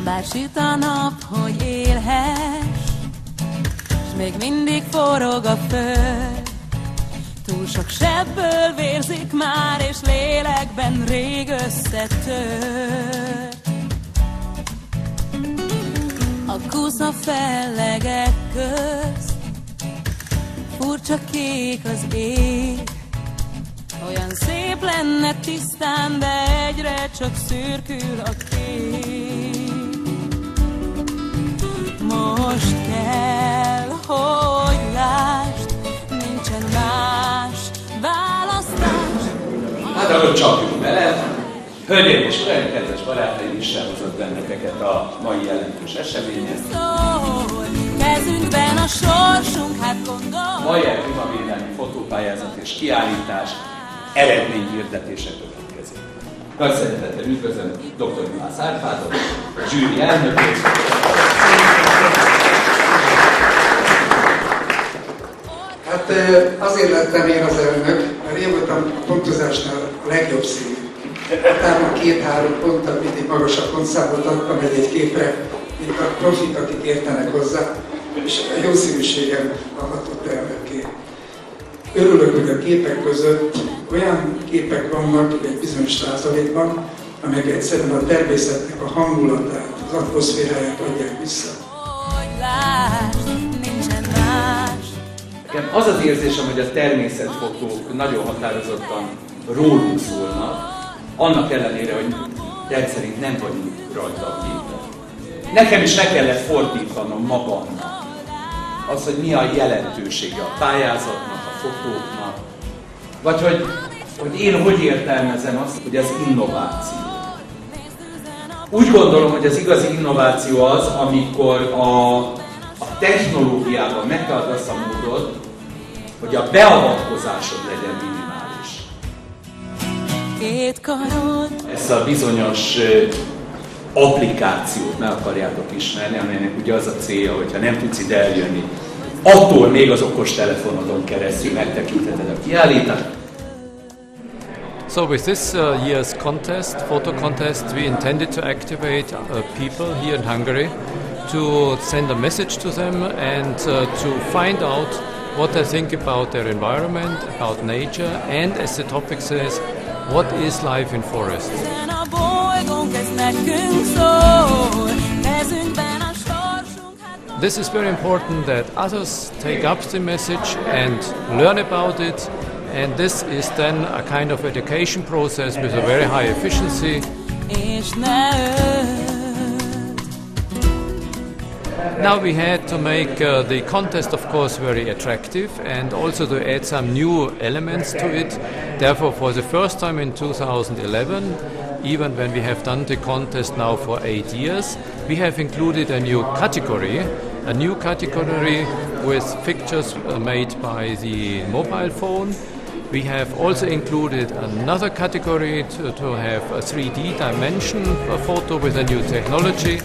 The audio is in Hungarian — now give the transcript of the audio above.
Bár süt a nap, hogy élhess, s még mindig forog a föld. Túl sok sebből vérzik már, és lélekben rég összetör. A kusza fellegek közt furcsa kék az ég. Olyan szép lenne tisztán, de egyre csak szürkül a kép. Most kell, hogy lásd, nincsen más választás. Hát akkor csapjunk bele. Hölgyeim és uraim, kedves barátaim, is elhozott benneteket a mai jelentős eseményen. Szól, kezünkben a sorsunk, hát gondol. Mayer Klimavédelmi fotópályázat és kiállítás eredményhirdetése következik. Nagy szeretettel üdvözlöm dr. Juhász Árpádot, a zsűri elnökét. Hát azért lettem én az elnök, mert én voltam a pontozásnál a legjobb színű. Utána 2-3 ponttal mindig magasabb pontszámot adtam egy képre, mint a profik, akik értenek hozzá, és a jó színűségem avatott elnökké. Örülök, hogy a képek között olyan képek vannak, egy bizonyos százalékban, amelyek egyszerűen a természetnek a hangulatát, az atmoszféráját adják vissza. Nekem az az érzésem, hogy a természetfotók nagyon határozottan rólunk szólnak, annak ellenére, hogy rendszerint nem vagyunk rajta a képen. Nekem is le kellett fordítanom magamnak az, hogy mi a jelentősége a pályázatnak, a fotóknak, vagy hogy én hogy értelmezem azt, hogy ez innováció. Úgy gondolom, hogy az igazi innováció az, amikor a technológiában megtalálod azt a módot, hogy a beavatkozásod legyen minimális. Ezt a bizonyos applikációt meg akarjátok ismerni, amelynek ugye az a célja, hogyha nem tudsz ide eljönni, attól még az okostelefonodon keresztül megtekintheted a kiállítást. So with this year's contest, photo contest, we intended to activate people here in Hungary to send a message to them and to find out what they think about their environment, about nature, and as the topic says, what is life in forests. This is very important that others take up the message and learn about it, and this is then a kind of education process with a very high efficiency. Now we had to make the contest, of course, very attractive and also to add some new elements to it. Therefore, for the first time in 2011, even when we have done the contest now for 8 years, we have included a new category with pictures made by the mobile phone. We have also included another category to have a 3D dimension photo with a new technology.